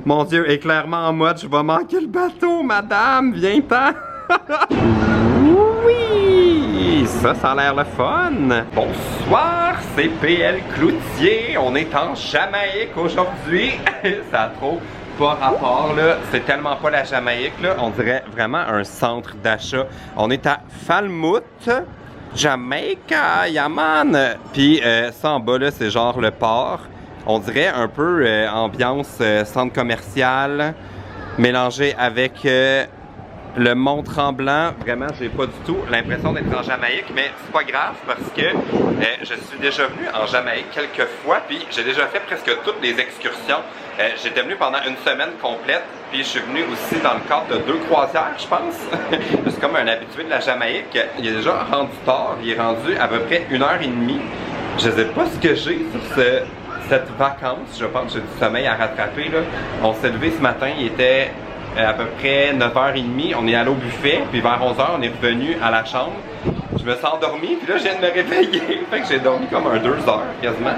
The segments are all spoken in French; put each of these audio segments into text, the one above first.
Mon Dieu, est clairement en mode, je vais manquer le bateau, madame, viens-t'en. Oui, ça a l'air le fun. Bonsoir, c'est PL Cloutier. On est en Jamaïque aujourd'hui. Ça a trop pas rapport là. C'est tellement pas la Jamaïque là. On dirait vraiment un centre d'achat. On est à Falmouth, Jamaïque, Yaman. Puis ça en bas là, c'est genre le port. On dirait un peu ambiance centre commercial mélangé avec le Mont Tremblant. Vraiment, j'ai pas du tout l'impression d'être en Jamaïque, mais c'est pas grave parce que je suis déjà venu en Jamaïque quelques fois, puis j'ai déjà fait presque toutes les excursions. J'étais venu pendant une semaine complète, puis je suis venu aussi dans le cadre de 2 croisières, je pense. Je suis comme un habitué de la Jamaïque. Il est déjà rendu tard, il est rendu à peu près 1h30. Je sais pas ce que j'ai sur cette vacance, je pense que j'ai du sommeil à rattraper là. On s'est levé ce matin, il était à peu près 9h30, on est allé au buffet, puis vers 11h, on est revenu à la chambre. Je me suis endormi, puis là, je viens de me réveiller. Fait que j'ai dormi comme 2 heures, quasiment.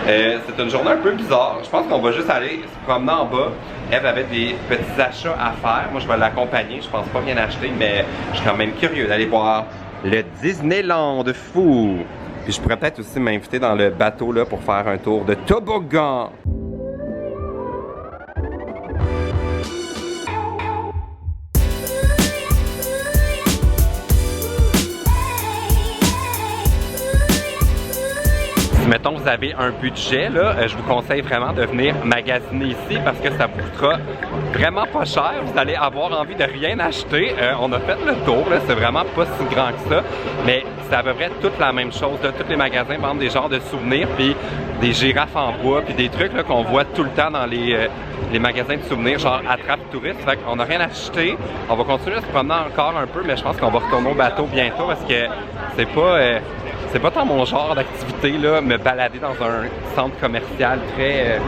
C'est une journée un peu bizarre. Je pense qu'on va juste aller se promener en bas. Eve avait des petits achats à faire. Moi, je vais l'accompagner. Je pense pas rien acheter, mais je suis quand même curieux d'aller voir le Disneyland fou. Puis je pourrais peut-être aussi m'inviter dans le bateau là pour faire un tour de toboggan. Mettons vous avez un budget, là, je vous conseille vraiment de venir magasiner ici parce que ça vous coûtera vraiment pas cher. Vous allez avoir envie de rien acheter. On a fait le tour, c'est vraiment pas si grand que ça, mais c'est à peu près toute la même chose. Là. Tous les magasins vendent des genres de souvenirs, puis des girafes en bois, puis des trucs qu'on voit tout le temps dans les magasins de souvenirs, genre attrape touristes. Fait qu'on n'a rien acheté. On va continuer à se promener encore un peu, mais je pense qu'on va retourner au bateau bientôt parce que c'est pas tant mon genre d'activité, là, me balader dans un centre commercial très...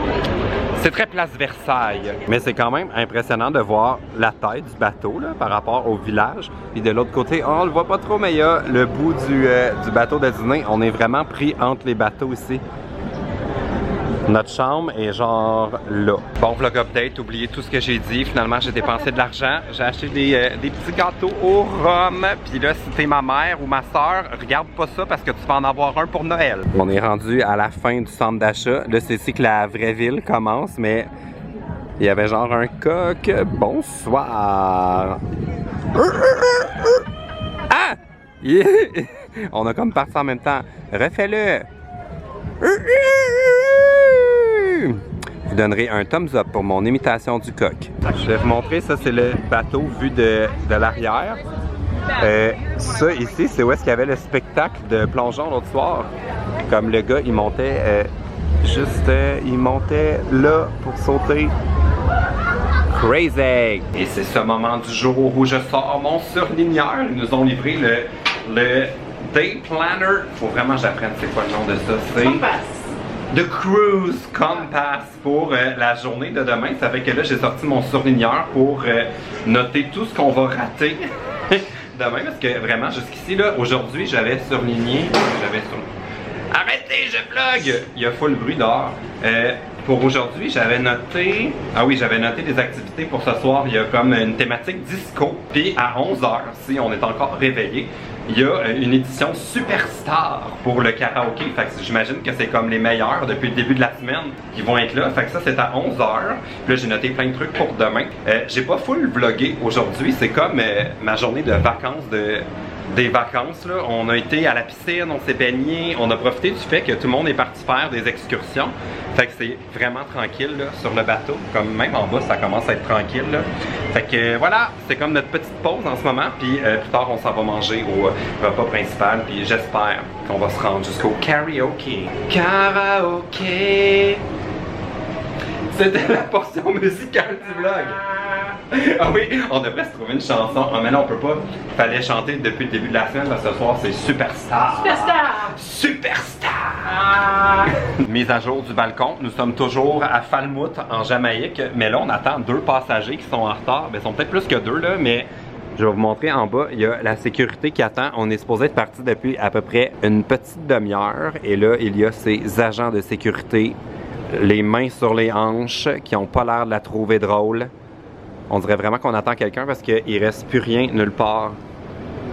c'est très place Versailles. Mais c'est quand même impressionnant de voir la taille du bateau, là, par rapport au village. Puis de l'autre côté, on le voit pas trop, mais il y a le bout du bateau de Disney. On est vraiment pris entre les bateaux ici. Notre chambre est genre là. Bon, vlog update, oubliez tout ce que j'ai dit. Finalement, j'ai dépensé de l'argent. J'ai acheté des petits gâteaux au rhum. Puis là, si t'es ma mère ou ma soeur, regarde pas ça parce que tu vas en avoir un pour Noël. On est rendu à la fin du centre d'achat. Là, c'est ici que la vraie ville commence, mais il y avait genre un coq. Bonsoir. Ah! Yeah! On a comme parti en même temps. Refais-le. Je vous donnerai un thumbs up pour mon imitation du coq. Je vais vous montrer, ça c'est le bateau vu de l'arrière. Ça ici, c'est où est-ce qu'il y avait le spectacle de plongeon l'autre soir. Comme le gars, il montait il montait là pour sauter. Crazy! Et c'est ce moment du jour où je sors mon surligneur. Ils nous ont livré le Day Planner. Faut vraiment que j'apprenne c'est quoi le nom de ça. C'est The Cruise Compass pour la journée de demain. Ça fait que là, j'ai sorti mon surligneur pour noter tout ce qu'on va rater demain. Parce que vraiment, jusqu'ici, là, aujourd'hui, j'avais surligné. Arrêtez, je vlog! Il y a full bruit dehors. Pour aujourd'hui, j'avais noté... Ah oui, j'avais noté des activités pour ce soir. Il y a comme une thématique disco. Puis à 11h, si on est encore réveillé, il y a une édition Superstar pour le karaoké. Fait que j'imagine que c'est comme les meilleurs depuis le début de la semaine qui vont être là. Fait que ça, c'est à 11h. Puis là, j'ai noté plein de trucs pour demain. J'ai pas full vlogué aujourd'hui. C'est comme ma journée de vacances des vacances, là. On a été à la piscine, on s'est baigné, on a profité du fait que tout le monde est parti faire des excursions. Fait que c'est vraiment tranquille là, sur le bateau. Comme même en bas, ça commence à être tranquille. Là. Fait que voilà, c'est comme notre petite pause en ce moment. Puis plus tard, on s'en va manger au repas principal. Puis j'espère qu'on va se rendre jusqu'au karaoké. Karaoké! C'était la portion musicale du vlog. Ah oui, on devrait se trouver une chanson. Ah mais là on peut pas. Il fallait chanter depuis le début de la semaine parce que ce soir c'est Superstar. Superstar! Superstar! Mise à jour du balcon. Nous sommes toujours à Falmouth en Jamaïque. Mais là on attend 2 passagers qui sont en retard. Ben, ils sont peut-être plus que 2 là, mais je vais vous montrer en bas. Il y a la sécurité qui attend. On est supposé être parti depuis à peu près une petite demi-heure. Et là il y a ces agents de sécurité les mains sur les hanches, qui ont pas l'air de la trouver drôle. On dirait vraiment qu'on attend quelqu'un parce qu'il reste plus rien nulle part.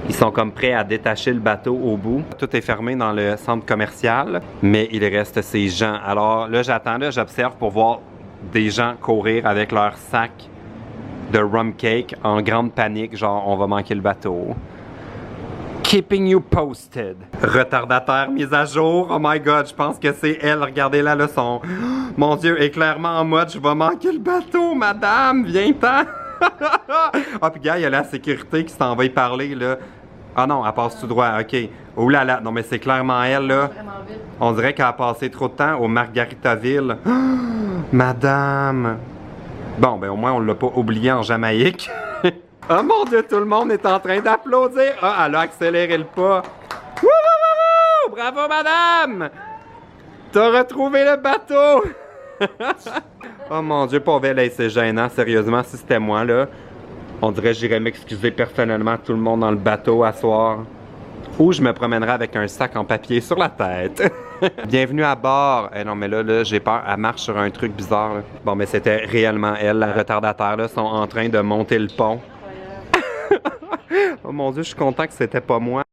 Ils sont comme prêts à détacher le bateau au bout. Tout est fermé dans le centre commercial, mais il reste ces gens. Alors là, j'attends, là, j'observe pour voir des gens courir avec leur sac de rum cake en grande panique, genre on va manquer le bateau. Keeping you posted. Retardataire mise à jour. Oh my god, je pense que c'est elle. Regardez la leçon. Mon Dieu, est clairement en mode je vais manquer le bateau, madame, viens-t'en. Ah, puis gars, il y a la sécurité qui s'en va y parler, là. Ah non, elle passe tout droit, ok. Oh là là, non mais c'est clairement elle, là. On dirait qu'elle a passé trop de temps au Margaritaville. Madame. Bon, ben au moins on l'a pas oublié en Jamaïque. Oh mon Dieu, tout le monde est en train d'applaudir. Ah, elle a accéléré le pas. Wouhou! Bravo, madame! T'as retrouvé le bateau! Oh mon Dieu, pauvre elle, c'est gênant, sérieusement, si c'était moi, là. On dirait que j'irais m'excuser personnellement à tout le monde dans le bateau à soir. Ou je me promènerais avec un sac en papier sur la tête. Bienvenue à bord. Eh non, mais là j'ai peur. Elle marche sur un truc bizarre, là. Bon, mais c'était réellement elle, la retardataire, là, sont en train de monter le pont. Oh mon Dieu, je suis content que c'était pas moi.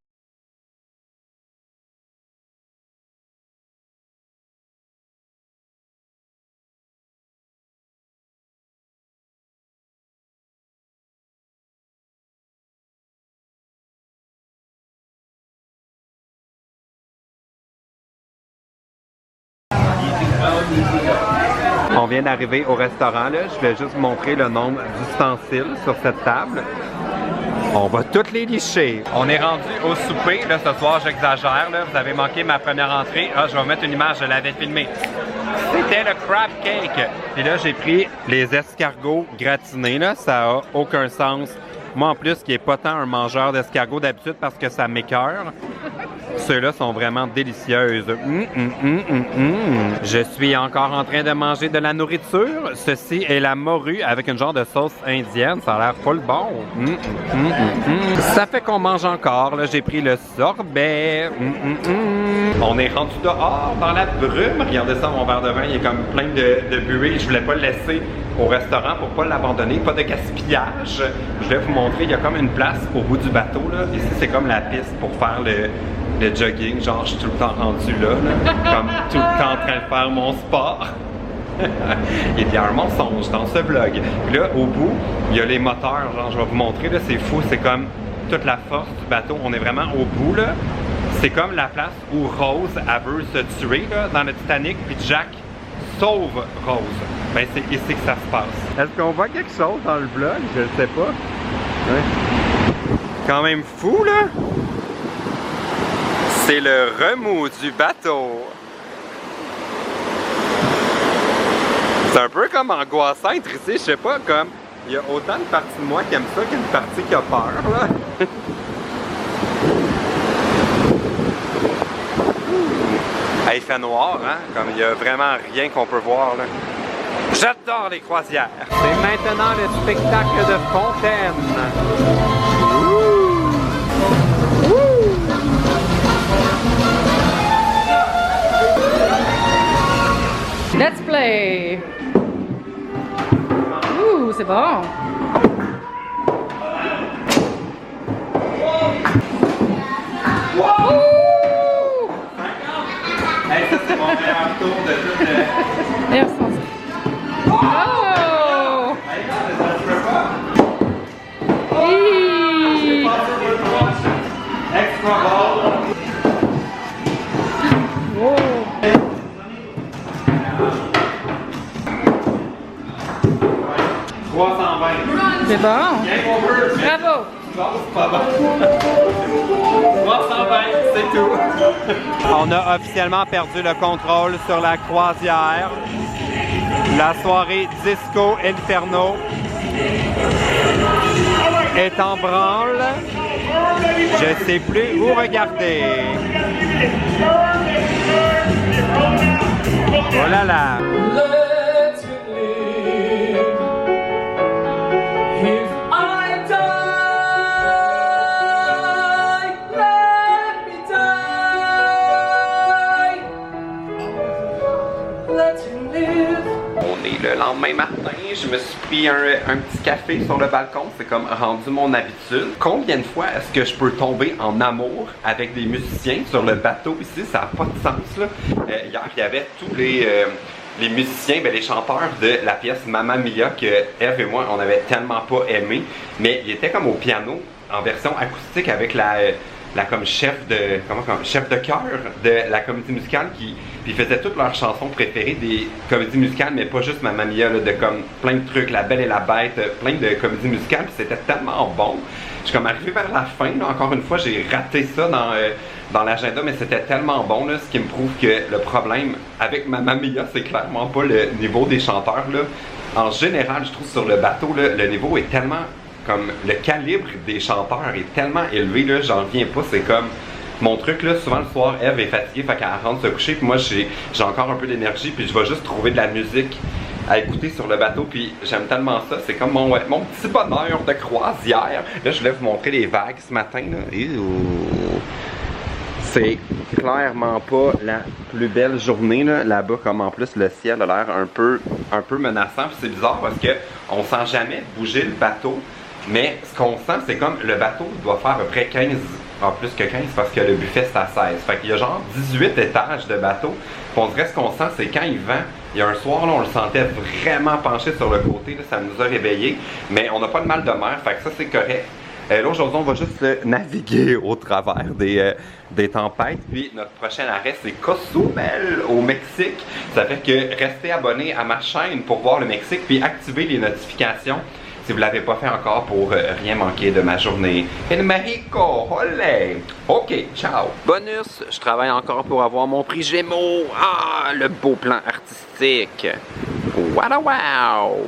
On vient d'arriver au restaurant, là. Je vais juste vous montrer le nombre d'ustensiles sur cette table. On va toutes les licher. On est rendu au souper. Là, ce soir, j'exagère. Vous avez manqué ma première entrée. Ah, je vais vous mettre une image, je l'avais filmée. C'était le crab cake. Puis là, j'ai pris les escargots gratinés. Là. Ça a aucun sens. Moi, en plus, qui n'est pas tant un mangeur d'escargots d'habitude parce que ça m'écoeure. Ceux-là sont vraiment délicieuses. Je suis encore en train de manger de la nourriture. Ceci est la morue avec une genre de sauce indienne. Ça a l'air full bon. Ça fait qu'on mange encore. Là, j'ai pris le sorbet. On est rendu dehors dans la brume. Regardez ça, mon verre de vin, il est comme plein de buée. Je voulais pas le laisser au restaurant pour pas l'abandonner. Pas de gaspillage. Je vais vous montrer, il y a comme une place au bout du bateau. Là. Ici, c'est comme la piste pour faire le jogging. Genre, je suis tout le temps rendu là. Comme tout le temps en train de faire mon sport. Il y a un mensonge dans ce vlog. Puis là, au bout, il y a les moteurs. Genre, je vais vous montrer. Là, c'est fou. C'est comme toute la force du bateau. On est vraiment au bout. Là. C'est comme la place où Rose elle veut se tuer là, dans le Titanic. Puis Jack sauve Rose. Ben, c'est ici que ça se passe. Est-ce qu'on voit quelque chose dans le vlog? Je ne sais pas. Ouais. Quand même fou, là. C'est le remous du bateau. C'est un peu comme angoissant être ici, je sais pas, comme... Il y a autant de parties de moi qui aiment ça qu'une partie qui a peur, là. Il fait noir, hein? Comme il n'y a vraiment rien qu'on peut voir, là. J'adore les croisières! C'est maintenant le spectacle de fontaine! Let's play! Ouh, c'est bon! Wow! Hey, ça c'est mon meilleur tour de toute Merci. Oh! Hey, non, ça se peut pas! Hey! Extra ball! Wow! C'est bon! Bravo! Non, c'est pas bon. 320, c'est tout. On a officiellement perdu le contrôle sur la croisière. La soirée Disco Inferno est en branle. Je sais plus où regarder. Oh là là! Let him live. matin, je me suis pris un petit café sur le balcon. C'est comme rendu mon habitude. Combien de fois est-ce que je peux tomber en amour avec des musiciens sur le bateau ici? Ça n'a pas de sens, là. Hier, il y avait tous les musiciens, les chanteurs de la pièce Mamma Mia que Eve et moi, on avait tellement pas aimé. Mais ils étaient comme au piano, en version acoustique avec la comme chef de chœur de la comédie musicale puis ils faisaient toutes leurs chansons préférées des comédies musicales, mais pas juste Mamma Mia, là, de comme plein de trucs, La Belle et la Bête, plein de comédies musicales, puis c'était tellement bon. Je suis comme arrivé vers la fin, là, encore une fois, j'ai raté ça dans l'agenda, mais c'était tellement bon, là, ce qui me prouve que le problème avec Mamma Mia, c'est clairement pas le niveau des chanteurs, là. En général, je trouve sur le bateau, là, le niveau est tellement comme le calibre des chanteurs est tellement élevé, là, j'en reviens pas, c'est comme mon truc, là, souvent le soir, Eve est fatiguée, fait qu'elle rentre se coucher, puis moi j'ai encore un peu d'énergie, puis je vais juste trouver de la musique à écouter sur le bateau, puis j'aime tellement ça, c'est comme mon petit bonheur de croisière. Là, je voulais vous montrer les vagues ce matin, là. C'est clairement pas la plus belle journée, là-bas, comme en plus le ciel a l'air un peu menaçant, puis c'est bizarre parce que on sent jamais bouger le bateau. Mais ce qu'on sent, c'est comme le bateau doit faire à peu près 15, en plus que 15 parce que le buffet c'est à 16. Fait qu'il y a genre 18 étages de bateau. Puis on dirait ce qu'on sent, c'est quand il vent. Il y a un soir, là, on le sentait vraiment penché sur le côté, là, ça nous a réveillés. Mais on n'a pas de mal de mer, fait que ça c'est correct. Là aujourd'hui, on va juste naviguer au travers des tempêtes. Puis notre prochain arrêt, c'est Cozumel au Mexique. Ça fait que restez abonnés à ma chaîne pour voir le Mexique, puis activez les notifications si vous ne l'avez pas fait encore pour rien manquer de ma journée. In Mexico, olé! Ok, ciao! Bonus, je travaille encore pour avoir mon prix Gémeaux. Ah, le beau plan artistique! Wow!